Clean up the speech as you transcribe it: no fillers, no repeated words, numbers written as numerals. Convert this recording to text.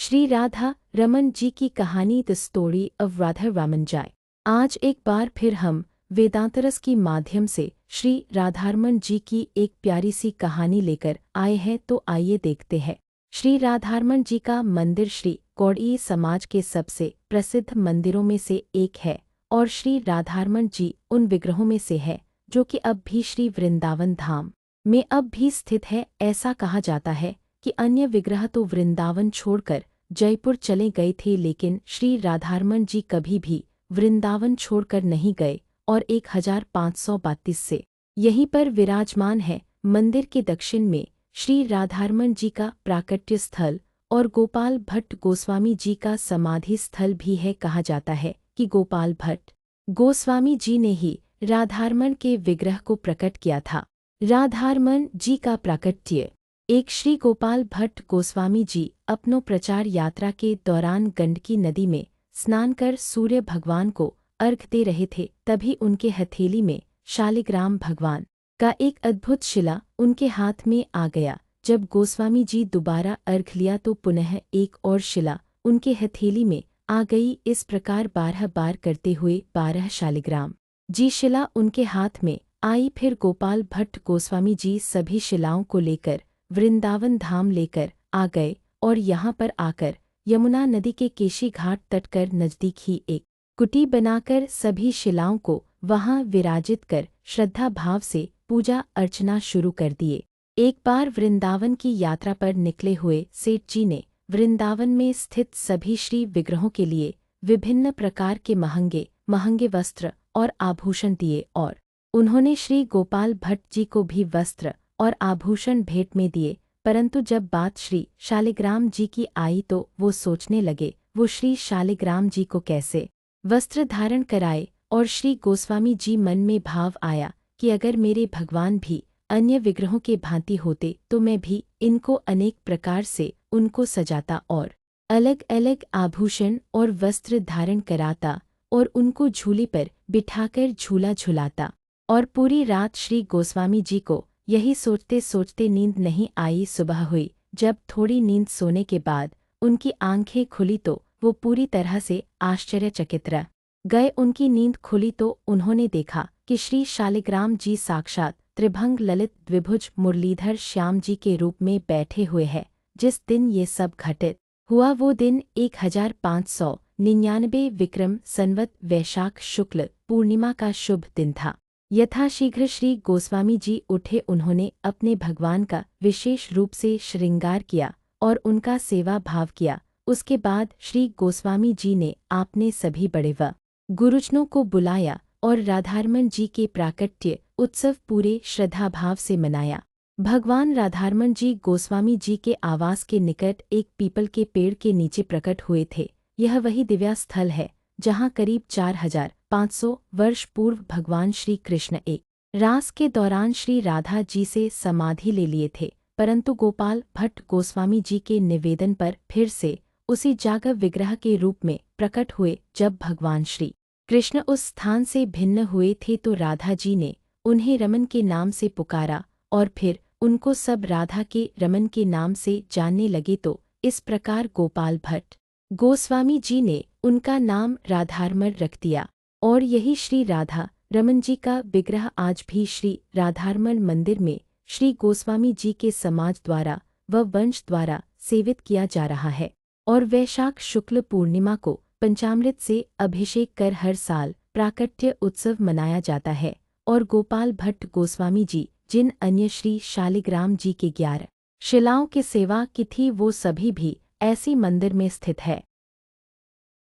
श्री राधा रमन जी की कहानी the story of Radha Raman ji. आज एक बार फिर हम वेदांतरस की माध्यम से श्री राधारमण जी की एक प्यारी सी कहानी लेकर आए हैं, तो आइए देखते हैं। श्री राधारमण जी का मंदिर श्री गौड़ीय समाज के सबसे प्रसिद्ध मंदिरों में से एक है और श्री राधारमण जी उन विग्रहों में से है जो कि अब भी श्री वृंदावन धाम में अब भी स्थित है। ऐसा कहा जाता है कि अन्य विग्रह तो वृंदावन छोड़कर जयपुर चले गए थे, लेकिन श्री राधारमण जी कभी भी वृंदावन छोड़कर नहीं गए और 1532 से यहीं पर विराजमान है। मंदिर के दक्षिण में श्री राधारमण जी का प्राकट्य स्थल और गोपाल भट्ट गोस्वामी जी का समाधि स्थल भी है। कहा जाता है कि गोपाल भट्ट गोस्वामी जी ने ही राधारमण के विग्रह को प्रकट किया था। राधारमण जी का प्राकट्य एक श्री गोपाल भट्ट गोस्वामी जी अपनों प्रचार यात्रा के दौरान गंडकी नदी में स्नान कर सूर्य भगवान को अर्घ्य दे रहे थे, तभी उनके हथेली में शालिग्राम भगवान का एक अद्भुत शिला उनके हाथ में आ गया। जब गोस्वामी जी दोबारा अर्घ्य लिया तो पुनः एक और शिला उनके हथेली में आ गई। इस प्रकार 12 बार करते हुए 12 शालिग्राम जी शिला उनके हाथ में आई। फिर गोपाल भट्ट गोस्वामी जी सभी शिलाओं को लेकर वृंदावन धाम लेकर आ गए और यहाँ पर आकर यमुना नदी के केशी घाट तट कर नजदीक ही एक कुटी बनाकर सभी शिलाओं को वहाँ विराजित कर श्रद्धा भाव से पूजा अर्चना शुरू कर दिए। एक बार वृंदावन की यात्रा पर निकले हुए सेठ जी ने वृंदावन में स्थित सभी श्री विग्रहों के लिए विभिन्न प्रकार के महंगे महंगे वस्त्र और आभूषण दिए और उन्होंने श्री गोपाल भट्ट जी को भी वस्त्र और आभूषण भेंट में दिए। परंतु जब बात श्री शालिग्राम जी की आई तो वो सोचने लगे वो श्री शालिग्राम जी को कैसे वस्त्र धारण कराए, और श्री गोस्वामी जी मन में भाव आया कि अगर मेरे भगवान भी अन्य विग्रहों के भांति होते तो मैं भी इनको अनेक प्रकार से उनको सजाता और अलग अलग आभूषण और वस्त्र धारण कराता और उनको झूले पर बिठाकर झूला झुलाता। और पूरी रात श्री गोस्वामी जी को यही सोचते सोचते नींद नहीं आई। सुबह हुई, जब थोड़ी नींद सोने के बाद उनकी आंखें खुली तो वो पूरी तरह से आश्चर्यचकित रह गए। उनकी नींद खुली तो उन्होंने देखा कि श्री शालिग्राम जी साक्षात त्रिभंग ललित द्विभुज मुरलीधर श्याम जी के रूप में बैठे हुए हैं। जिस दिन ये सब घटित हुआ वो दिन 1599 विक्रम संवत वैशाख शुक्ल पूर्णिमा का शुभ दिन था। यथाशीघ्र श्री गोस्वामी जी उठे। उन्होंने अपने भगवान का विशेष रूप से श्रृंगार किया और उनका सेवा भाव किया। उसके बाद श्री गोस्वामी जी ने आपने सभी बड़े व गुरुजनों को बुलाया और राधारमण जी के प्राकट्य उत्सव पूरे श्रद्धाभाव से मनाया। भगवान राधारमण जी गोस्वामी जी के आवास के निकट एक पीपल के पेड़ के नीचे प्रकट हुए थे। यह वही दिव्य स्थल है जहाँ करीब 4500 वर्ष पूर्व भगवान श्री कृष्ण एक रास के दौरान श्री राधा जी से समाधि ले लिए थे, परंतु गोपाल भट्ट गोस्वामी जी के निवेदन पर फिर से उसी जागव विग्रह के रूप में प्रकट हुए। जब भगवान श्री कृष्ण उस स्थान से भिन्न हुए थे तो राधा जी ने उन्हें रमन के नाम से पुकारा और फिर उनको सब राधा के रमन के नाम से जानने लगे। तो इस प्रकार गोपाल भट्ट गोस्वामी जी ने उनका नाम राधारमण रख दिया और यही श्री राधा रमन जी का विग्रह आज भी श्री राधारमण मंदिर में श्री गोस्वामी जी के समाज द्वारा व वंश द्वारा सेवित किया जा रहा है। और वैशाख शुक्ल पूर्णिमा को पंचामृत से अभिषेक कर हर साल प्राकट्य उत्सव मनाया जाता है। और गोपाल भट्ट गोस्वामी जी जिन अन्य श्री शालिग्राम जी के 11 शिलाओं की सेवा की थी वो सभी भी ऐसी मंदिर में स्थित है।